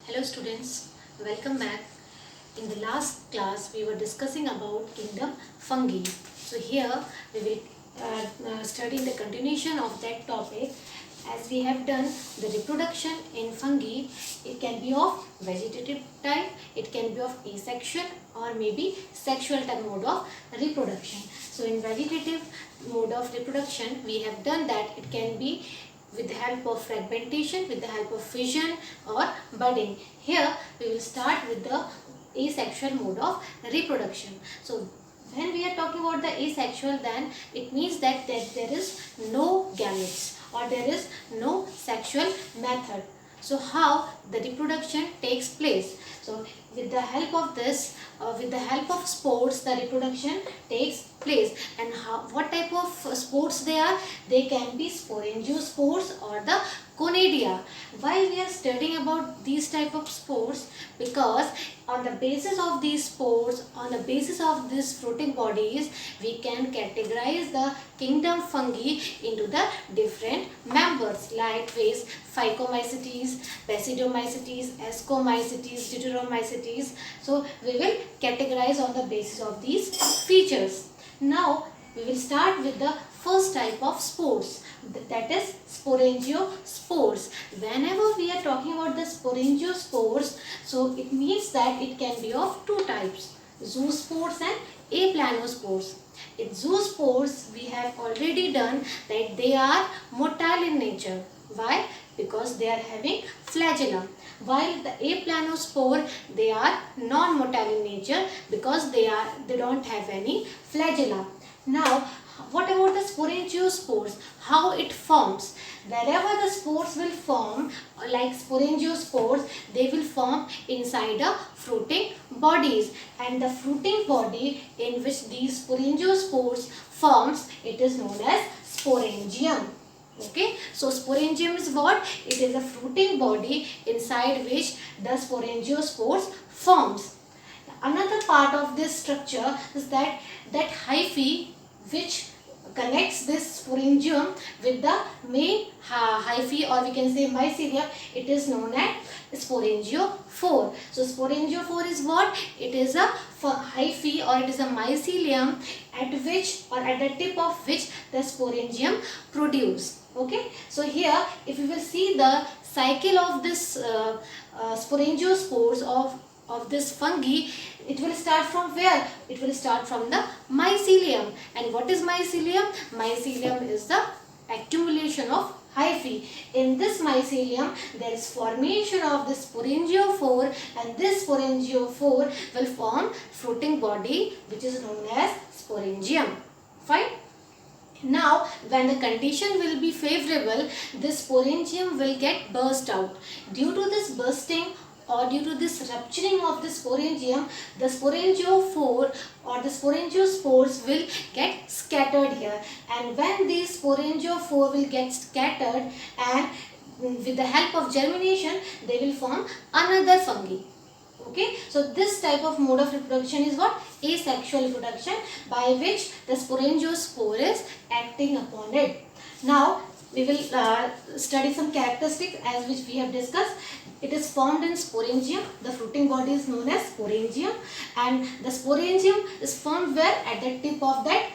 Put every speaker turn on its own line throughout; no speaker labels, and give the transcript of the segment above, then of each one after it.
Hello students, welcome back. In the last class we were discussing about kingdom fungi. So here we will study the continuation of that topic. As we have done the reproduction in fungi, it can be of vegetative type, it can be of asexual or maybe sexual type mode of reproduction. So in vegetative mode of reproduction we have done that it can be with the help of fragmentation, with the help of fission or budding. Here we will start with the asexual mode of reproduction. So when we are talking about the asexual, then it means that there is no gametes or there is no sexual method. So how the reproduction takes place? So with the help of this, with the help of spores, the reproduction takes place. And what type of spores they are? They can be sporangiospores or the conidia. Why we are studying about these type of spores? Because on the basis of these spores, on the basis of these fruiting bodies, we can categorize the kingdom fungi into the different members like ways Phycomycetes, Basidiomycetes, Ascomycetes, Deuteromycetes. So we will categorize on the basis of these features. Now we will start with the first type of spores, that is sporangiospores. Whenever we are talking about the sporangiospores, so it means that it can be of two types, zoospores and aplanospores. In zoospores we have already done that they are motile in nature. Why? Because they are having flagella. While the aplanospore, they are non-motile in nature because they don't have any flagella. Now, what about the sporangiospores? How it forms? Wherever the spores will form, like sporangiospores, they will form inside the fruiting bodies, and the fruiting body in which these sporangiospores forms, it is known as sporangium. Okay, so sporangium is what? It is a fruiting body inside which the sporangiospores forms. Another part of this structure is that hyphae which connects this sporangium with the main hyphae, or we can say mycelium. It is known as sporangiophore. So sporangiophore is what? It is a hyphae or it is a mycelium at which or at the tip of which the sporangium produce. Okay, so here if you will see the cycle of this sporangiospores of this fungi, it will start from where? It will start from the mycelium. And what is mycelium? Mycelium is the accumulation of hyphae. In this mycelium, there is formation of the sporangiophore, and this sporangiophore will form fruiting body which is known as sporangium. Fine. Now, when the condition will be favorable, this sporangium will get burst out. Due to this bursting or due to this rupturing of the sporangium, the sporangiophore or the sporangiospores will get scattered here. And when these sporangiophore will get scattered, and with the help of germination, they will form another fungi. Okay, so this type of mode of reproduction is what? Asexual reproduction, by which the sporangiospore is acting upon it. Now we will study some characteristics as which we have discussed. It is formed in sporangium. The fruiting body is known as sporangium, and the sporangium is formed where? At the tip of that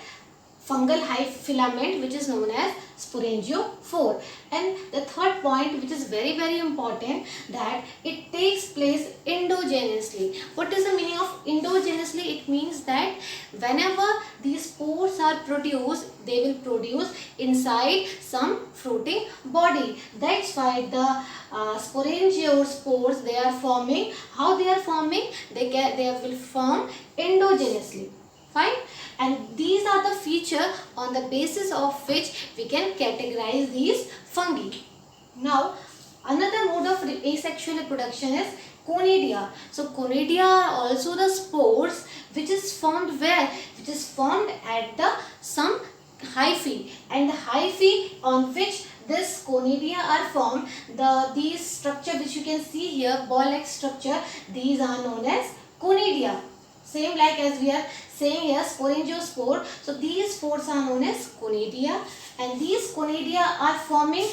fungal filament which is known as sporangiophore. And the third point, which is very important, that it takes place endogenously. What is the meaning of endogenously? It means that whenever these spores are produced, they will produce inside some fruiting body. That's why the sporangiospores, they are forming. How they are forming? They will form endogenously. Fine. And these are the feature on the basis of which we can categorize these fungi. Now, another mode of asexual reproduction is conidia. So, conidia are also the spores which is formed where? Which is formed at the some hyphae, and the hyphae on which this conidia are formed, these structure which you can see here, ball-like structure, these are known as conidia. Same like as we are saying here, sporangiospore. So these spores are known as conidia, and these conidia are forming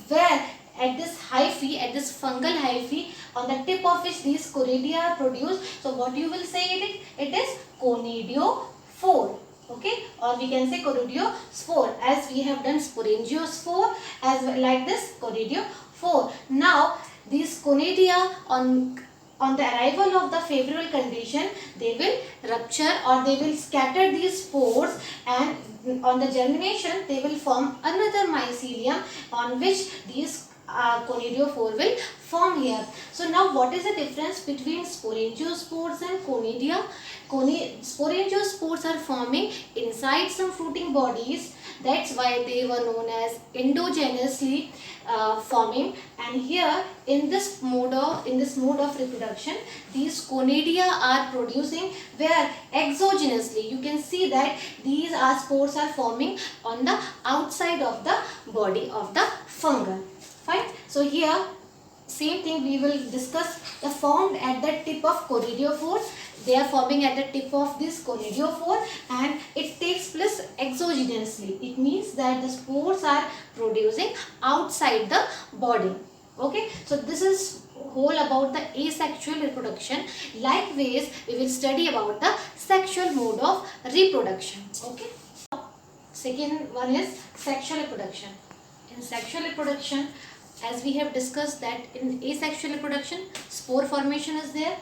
where? at this hyphae, at this fungal hyphae, on the tip of which these conidia are produced. So what you will say it is conidiophore. Okay, or we can say conidiospore, as we have done sporangiospore as well, like this conidiophore. Now these conidia on the arrival of the favorable condition, they will rupture or they will scatter these spores, and on the germination they will form another mycelium on which these conidiophore will form here. So now what is the difference between sporangiospores and conidia? Sporangiospores are forming inside some fruiting bodies. That's why they were known as endogenously forming. And here in this mode of reproduction, these conidia are producing where exogenously. You can see that these spores are forming on the outside of the body of the fungus. Fine. So here same thing we will discuss, the formed at the tip of conidiophore. They are forming at the tip of this conidiophore, and it takes place exogenously. It means that the spores are producing outside the body. Okay, so this is whole about the asexual reproduction. Likewise, we will study about the sexual mode of reproduction. Okay, second one is sexual reproduction. In sexual reproduction, as we have discussed that in asexual reproduction, spore formation is there.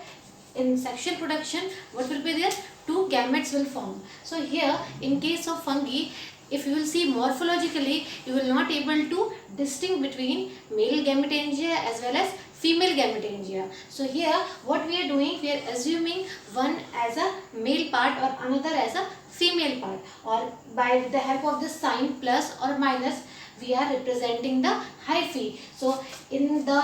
In sexual production, what will be there? Two gametes will form. So here, in case of fungi, if you will see morphologically, you will not able to distinguish between male gametangia as well as female gametangia. So here, what we are doing, we are assuming one as a male part or another as a female part, or by the help of this sign plus or minus, we are representing the hyphae. So in the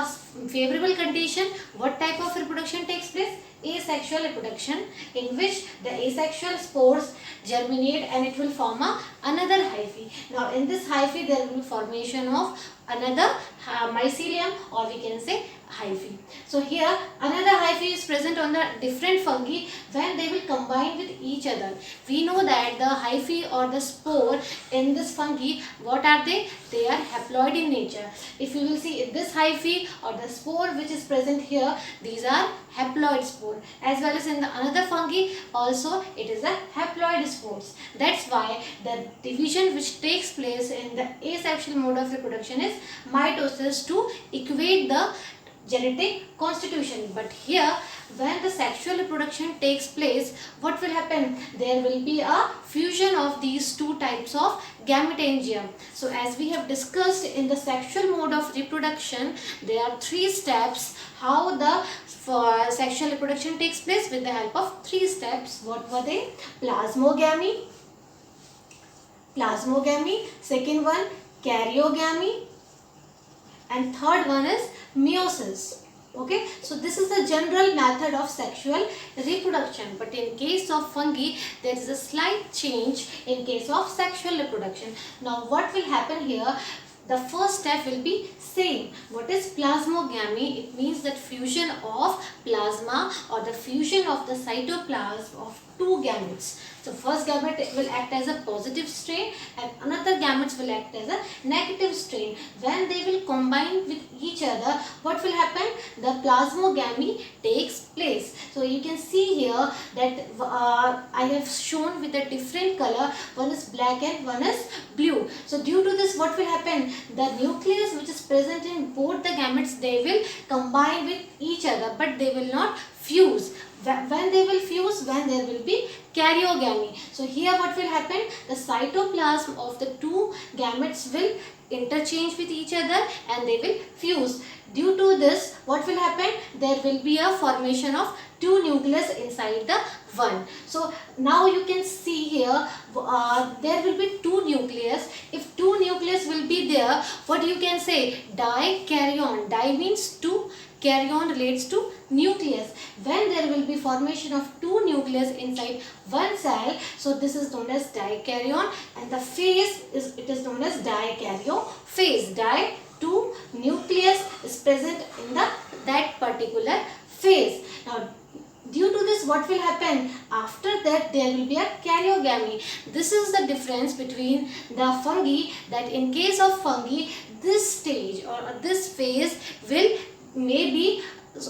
favorable condition, what type of reproduction takes place? Asexual reproduction, in which the asexual spores germinate and it will form another hyphae. Now in this hyphae there will be formation of another mycelium, or we can say hyphae. So here another hyphae is present on the different fungi when they will combine with each other. We know that the hyphae or the spore in this fungi, what are they? They are haploid in nature. If you will see this hyphae or the spore which is present here, these are haploid spore, as well as in the another fungi also it is a haploid spores. That's why the division which takes place in the asexual mode of reproduction is mitosis to equate the genetic constitution. But here when the sexual reproduction takes place, what will happen? There will be a fusion of these two types of gametangia. So as we have discussed in the sexual mode of reproduction, there are three steps how the sexual reproduction takes place, with the help of three steps. What were they? Plasmogamy, second one karyogamy, and third one is meiosis. Okay, so this is the general method of sexual reproduction, but in case of fungi there is a slight change in case of sexual reproduction. Now what will happen here? The first step will be same. What is plasmogamy? It means that fusion of plasma or the fusion of the cytoplasm of two gametes. So first gamete will act as a positive strain and another gametes will act as a negative strain. When they will combine with each other, what will happen? The plasmogamy takes place. So you can see here that I have shown with a different color. One is black and one is blue. So due to this, what will happen? The nucleus which is present in both the gametes, they will combine with each other, but they will not fuse. When they will fuse, when there will be karyogamy. So here what will happen? The cytoplasm of the two gametes will interchange with each other and they will fuse. Due to this, what will happen? There will be a formation of two nucleus inside the one. So now you can see here there will be two nucleus. If two nucleus will be there, what you can say? Dikaryon. Di means two, karyon relates to nucleus. When there will be formation of two nucleus inside one cell, so this is known as dikaryon, and the phase is known as dikaryophase. Di, two, nucleus is present in that particular phase. Now Due to this, what will happen? After that, there will be a karyogamy. This is the difference between the fungi, that in case of fungi, this stage or this phase will maybe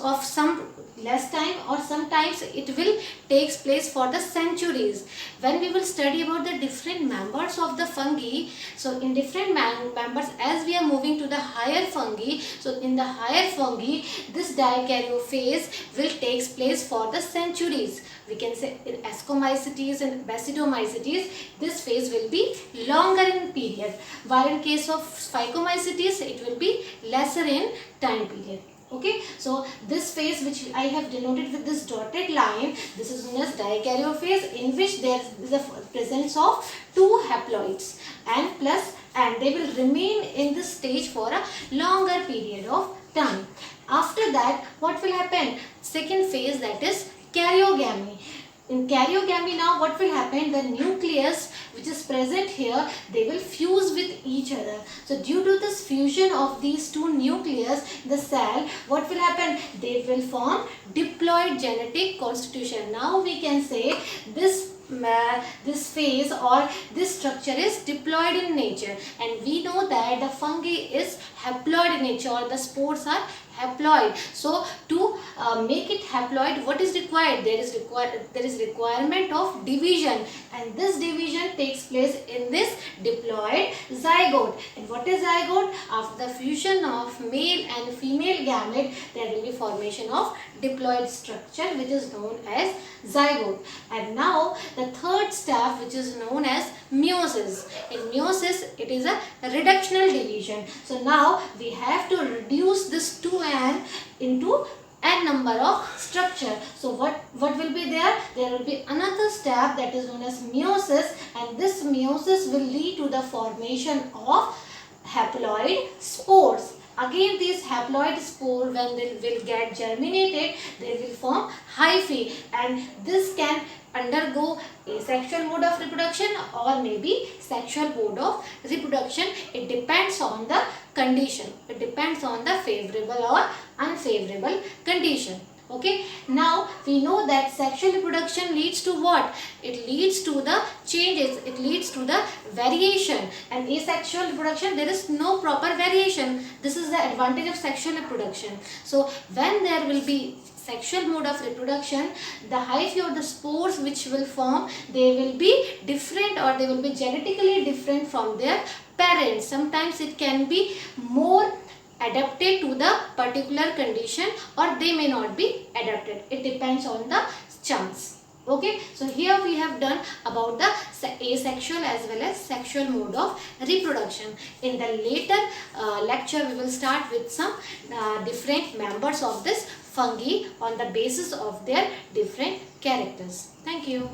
of some less time, or sometimes it will takes place for the centuries. When we will study about the different members of the fungi, so in different members, as we are moving to the higher fungi, so in the higher fungi, this dikaryo phase will takes place for the centuries. We can say in Ascomycetes and Basidiomycetes, this phase will be longer in period, while in case of Phycomycetes, it will be lesser in time period. Okay, so this phase which I have denoted with this dotted line, this is known as dikaryo phase, in which there is the presence of two haploids and they will remain in this stage for a longer period of time. After that, what will happen? Second phase, that is karyogamy. In karyogamy, now what will happen? The nucleus which is present here, they will fuse with each other. So due to this fusion of these two nucleus, the cell, what will happen? They will form diploid genetic constitution. Now we can say this phase or this structure is diploid in nature, and we know that the fungi is haploid in nature, or the spores are haploid. So to make it haploid, what is required? There is requirement of division, and this division takes place in this diploid zygote. And what is zygote? After the fusion of male and female gamete, there will be formation of diploid structure, which is known as zygote. And now the third step, which is known as meiosis. In meiosis, it is a reductional division. So now we have to reduce this 2n into n number of structure. So what will be there? There will be another step, that is known as meiosis, and this meiosis will lead to the formation of haploid spores. Again, these haploid spores, when they will get germinated, they will form hyphae, and this can undergo asexual mode of reproduction or maybe sexual mode of reproduction. It depends on the condition. It depends on the favorable or unfavorable condition. Okay, now we know that sexual reproduction leads to what? It leads to the changes, it leads to the variation, and asexual reproduction, there is no proper variation. This is the advantage of sexual reproduction. So when there will be sexual mode of reproduction, the hyphae or the spores which will form, they will be different, or they will be genetically different from their parents. Sometimes it can be more adapted to the particular condition, or they may not be adapted. It depends on the chance. Okay, so here we have done about the asexual as well as sexual mode of reproduction. In the later lecture, we will start with some different members of this fungi on the basis of their different characters. Thank you.